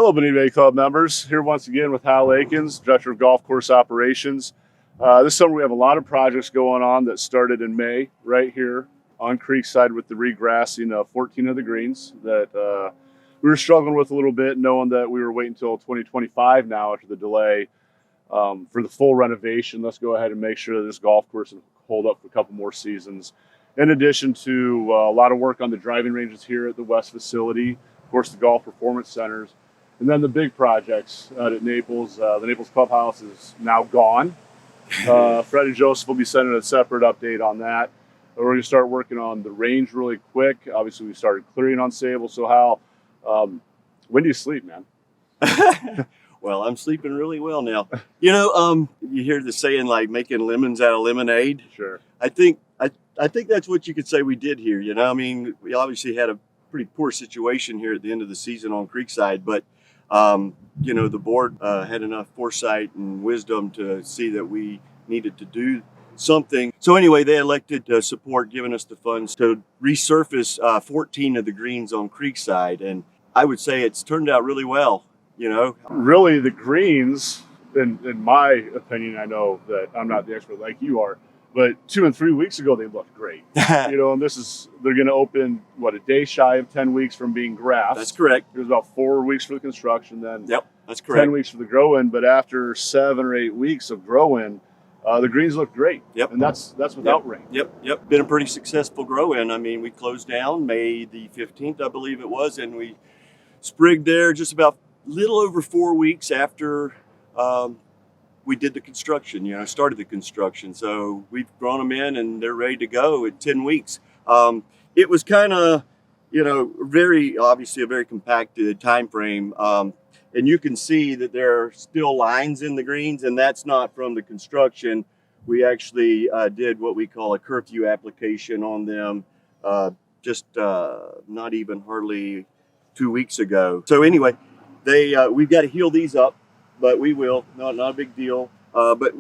Hello, Bonita Club members. Here once again with Hal Akins, Director of Golf Course Operations. This summer we have a lot of projects going on that started in May right here on Creekside with the regrassing of 14 of the greens that we were struggling with a little bit, knowing that we were waiting until 2025 now after the delay for the full renovation. Let's go ahead and make sure that this golf course will hold up for a couple more seasons. In addition to a lot of work on the driving ranges here at the West facility, of course the golf performance centers, and then the big projects out at Naples. The Naples clubhouse is now gone. Fred and Joseph will be sending a separate update on that. We're going to start working on the range really quick. Obviously, we started clearing on Sable. So, Hal, when do you sleep, man? Well, I'm sleeping really well now. You hear the saying like making lemons out of lemonade. Sure. I think that's what you could say we did here. I mean, we obviously had a pretty poor situation here at the end of the season on Creekside, but the board had enough foresight and wisdom to see that we needed to do something. So anyway, they elected to support giving us the funds to resurface 14 of the greens on Creekside. And I would say it's turned out really well, Really, the greens, in my opinion, I know that I'm not the expert like you are, but 2 and 3 weeks ago, they looked great. And they're going to open, a day shy of 10 weeks from being grass. That's correct. It was about 4 weeks for the construction, then Yep, that's correct. 10 weeks for the grow-in. But after 7 or 8 weeks of grow-in, the greens look great. Yep. And that's without rain. Yep. Been a pretty successful grow-in. I mean, we closed down May the 15th, I believe it was, and we sprigged there just about a little over 4 weeks after we did the construction, started the construction. So we've grown them in and they're ready to go at 10 weeks. It was kind of, obviously a very compacted time frame. And you can see that there are still lines in the greens, and that's not from the construction. We actually did what we call a curfew application on them not even hardly 2 weeks ago. So anyway, we've got to heal these up. But we will, not a big deal. But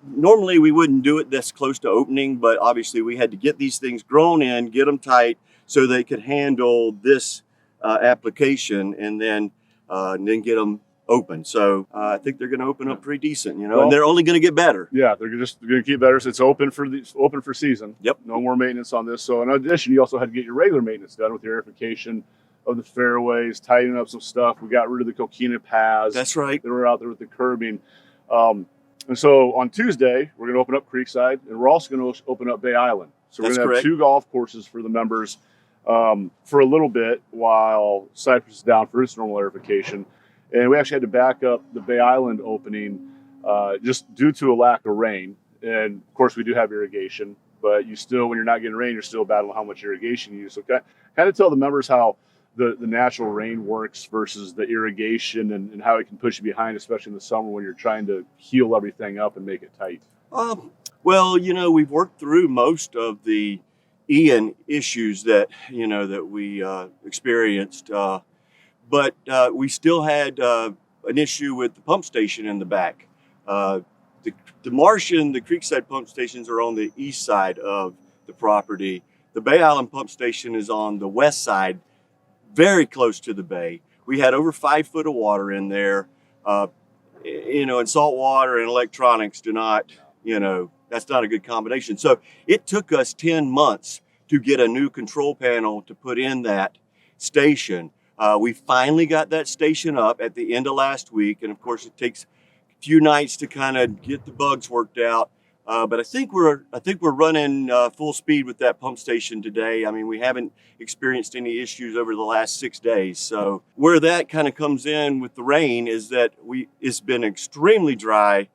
normally we wouldn't do it this close to opening, but obviously we had to get these things grown in, get them tight so they could handle this application and then get them open. So I think they're going to open up pretty decent, and they're only going to get better. Yeah, they're going to keep better. So it's open for season. Yep. No more maintenance on this. So in addition, you also had to get your regular maintenance done with your irrigation of the fairways, tightening up some stuff. We got rid of the coquina paths. That's right. That were out there with the curbing. And so on Tuesday, we're going to open up Creekside, and we're also going to open up Bay Island. So we're going to have 2 golf courses for the members for a little bit while Cypress is down for its normal aerification. And we actually had to back up the Bay Island opening just due to a lack of rain. And of course, we do have irrigation, but when you're not getting rain, you're still battling how much irrigation you use. So kind of tell the members how the natural rain works versus the irrigation and how it can push you behind, especially in the summer when you're trying to heal everything up and make it tight. Well, we've worked through most of the Ian issues that we experienced, but we still had an issue with the pump station in the back. The Marsh and the Creekside pump stations are on the east side of the property. The Bay Island pump station is on the west side, very close to the bay. We had over 5 foot of water in there, and salt water and electronics do not, that's not a good combination. So it took us 10 months to get a new control panel to put in that station. We finally got that station up at the end of last week. And of course it takes a few nights to kind of get the bugs worked out. But I think we're running full speed with that pump station today. I mean, we haven't experienced any issues over the last 6 days. So where that kind of comes in with the rain is that it's been extremely dry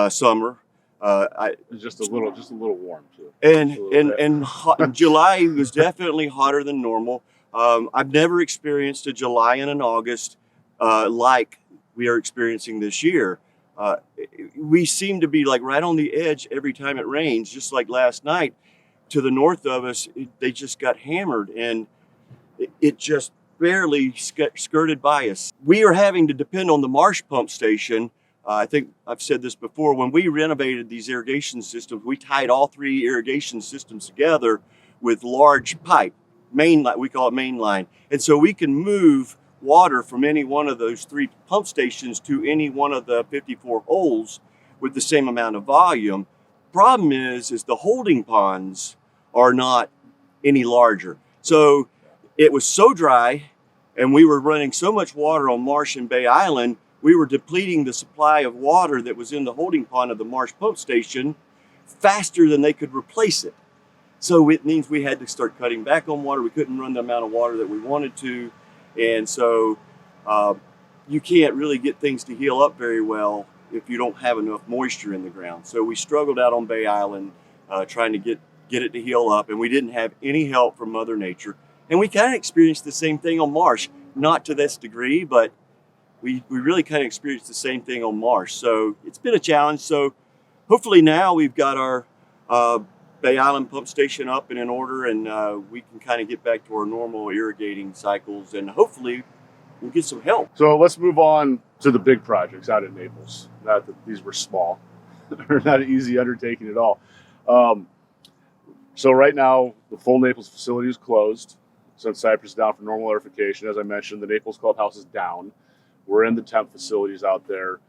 summer. It's just a little warm too. And July was definitely hotter than normal. I've never experienced a July and an August like we are experiencing this year. We seem to be like right on the edge every time it rains, just like last night. To the north of us, they just got hammered, and it just barely skirted by us. We are having to depend on the Marsh pump station. I think I've said this before. When we renovated these irrigation systems, we tied all 3 irrigation systems together with large pipe, we call it main line. And so we can move water from any one of those 3 pump stations to any one of the 54 holes with the same amount of volume. Problem is the holding ponds are not any larger. So it was so dry, and we were running so much water on Marsh and Bay Island, we were depleting the supply of water that was in the holding pond of the Marsh pump station faster than they could replace it. So it means we had to start cutting back on water. We couldn't run the amount of water that we wanted to. And so you can't really get things to heal up very well if you don't have enough moisture in the ground. So we struggled out on Bay Island trying to get it to heal up, and we didn't have any help from Mother Nature. And we kind of experienced the same thing on Marsh, not to this degree, but we really kind of experienced the same thing on Marsh. So it's been a challenge. So hopefully now we've got our Bay Island pump station up and in order, and we can kind of get back to our normal irrigating cycles, and hopefully we'll get some help. So let's move on to the big projects out in Naples. Not that these were small. They're not an easy undertaking at all. So right now, the full Naples facility is closed since Cypress is down for normal aerification. As I mentioned, the Naples clubhouse is down. We're in the temp facilities out there.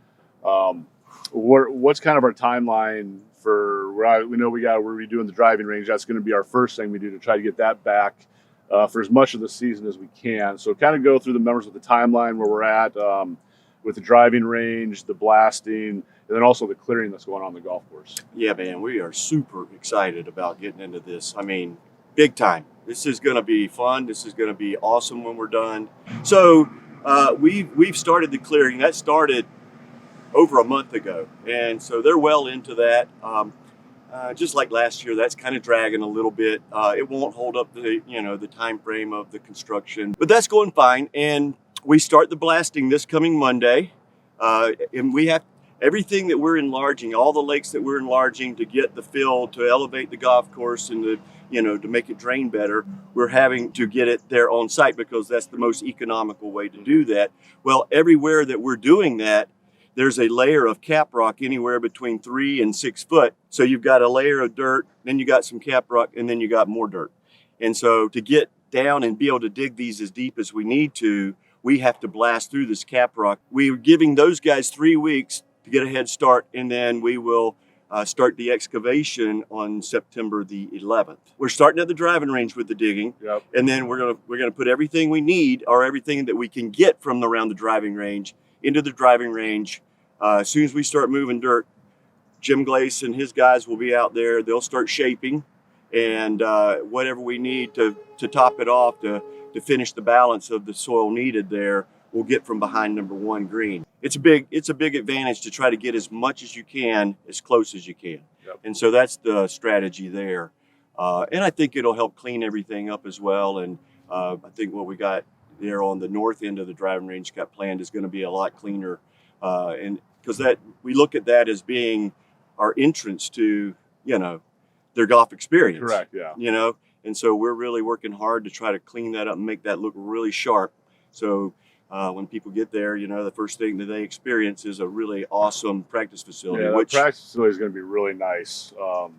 What's kind of our timeline for, we know we're redoing the driving range. That's going to be our first thing we do to try to get that back for as much of the season as we can. So kind of go through the numbers with the timeline where we're at with the driving range, the blasting, and then also the clearing that's going on the golf course. Yeah, man, we are super excited about getting into this. I mean, big time. This is going to be fun. This is going to be awesome when we're done. So we've started the clearing. That started over a month ago, and so they're well into that. Just like last year, that's kind of dragging a little bit. It won't hold up the time frame of the construction, but that's going fine. And we start the blasting this coming Monday, and we have everything that we're enlarging, all the lakes that we're enlarging to get the fill, to elevate the golf course, and to make it drain better. We're having to get it there on site because that's the most economical way to do that. Well, everywhere that we're doing that, there's a layer of caprock anywhere between 3 and 6 foot. So you've got a layer of dirt, then you got some caprock, and then you got more dirt. And so to get down and be able to dig these as deep as we need to, we have to blast through this caprock. We're giving those guys 3 weeks to get a head start, and then we will start the excavation on September the 11th. We're starting at the driving range with the digging, Yep. and then we're gonna put everything we need, or everything that we can get from around the driving range, into the driving range. As soon as we start moving dirt, Jim Glace and his guys will be out there. They'll start shaping, and whatever we need to top it off to finish the balance of the soil needed there, we'll get from behind number 1 green. It's a big advantage to try to get as much as you can, as close as you can. Yep. And so that's the strategy there. And I think it'll help clean everything up as well. And I think what we got there on the north end of the driving range got planned is going to be a lot cleaner. And because that, we look at that as being our entrance to, their golf experience. Correct, yeah. And so we're really working hard to try to clean that up and make that look really sharp. So when people get there, the first thing that they experience is a really awesome practice facility. Yeah, the practice facility is going to be really nice. A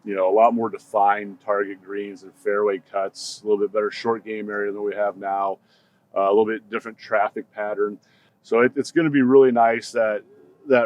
lot more defined target greens and fairway cuts, a little bit better short game area than we have now, a little bit different traffic pattern. So it's going to be really nice. That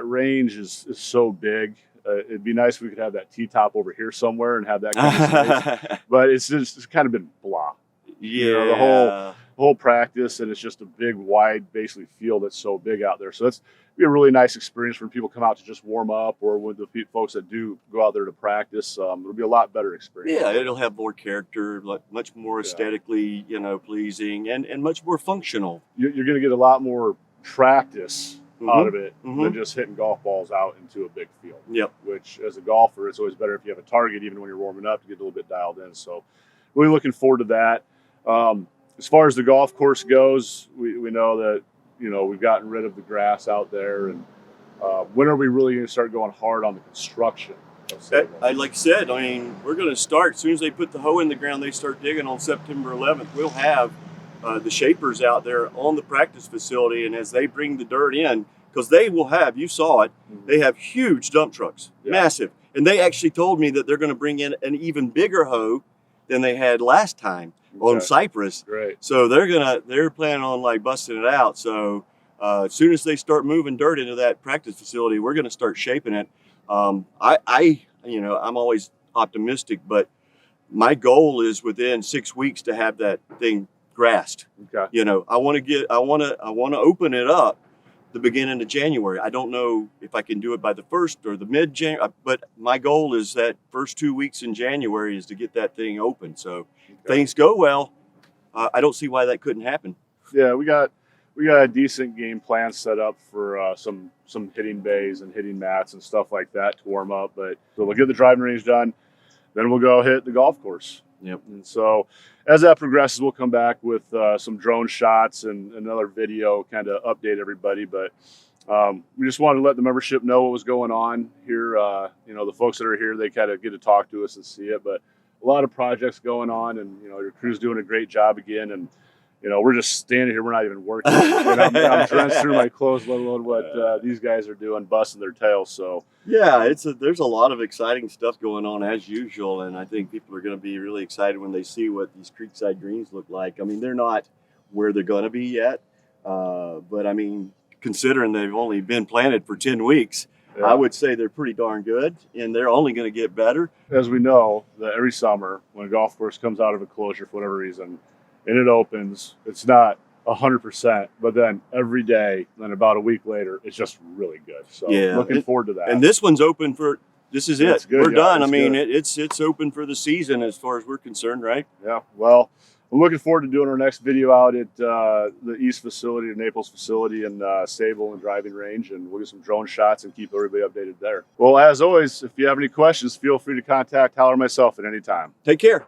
range is so big. It'd be nice if we could have that T-top over here somewhere and have that kind of space. But it's kind of been blah. Yeah. The whole practice, and it's just a big, wide, basically field that's so big out there. So that's be a really nice experience when people come out to just warm up, or with the folks that do go out there to practice. It'll be a lot better experience. Yeah, it'll have more character, much more aesthetically, pleasing, and much more functional. You're going to get a lot more practice out of it than just hitting golf balls out into a big field. Yep. Which, as a golfer, it's always better if you have a target, even when you're warming up, to get a little bit dialed in. So, really looking forward to that. As far as the golf course goes, we know that we've gotten rid of the grass out there, and when are we really going to start going hard on the construction? Like I said, we're going to start as soon as they put the hoe in the ground. They start digging on September 11th. We'll have the shapers out there on the practice facility, and as they bring the dirt in, because they will have, you saw it, they have huge dump trucks, massive, and they actually told me that they're going to bring in an even bigger hoe than they had last time on Okay. Cypress. Great. So they're planning on like busting it out. So as soon as they start moving dirt into that practice facility, we're going to start shaping it. I'm always optimistic, but my goal is within 6 weeks to have that thing grassed. Okay. I want to open it up the beginning of January. I don't know if I can do it by the 1st or the mid-January, but my goal is that first 2 weeks in January is to get that thing open. So if things go well, I don't see why that couldn't happen. Yeah, we got a decent game plan set up for some hitting bays and hitting mats and stuff like that to warm up. But so we'll get the driving range done, then we'll go hit the golf course. Yep. And so as that progresses, we'll come back with some drone shots and another video, kind of update everybody. But we just wanted to let the membership know what was going on here. The folks that are here, they kind of get to talk to us and see it. But a lot of projects going on, and your crew's doing a great job again. And we're just standing here. We're not even working. And I'm drenched through my clothes, let alone what these guys are doing, busting their tails. So yeah, there's a lot of exciting stuff going on as usual, and I think people are going to be really excited when they see what these Creekside greens look like. I mean, they're not where they're going to be yet, but I mean, considering they've only been planted for 10 weeks, yeah. I would say they're pretty darn good, and they're only going to get better. As we know, that every summer when a golf course comes out of a closure for whatever reason, and it opens, it's not 100%, but then every day, then about a week later, it's just really good. So yeah, looking forward to that. And this one's open for, this is it. Good, we're done. It's I mean, good. it's open for the season as far as we're concerned, right? Yeah, well, I'm looking forward to doing our next video out at the East facility, the Naples facility, and stable and driving range, and we'll get some drone shots and keep everybody updated there. Well, as always, if you have any questions, feel free to contact Hal or myself at any time. Take care.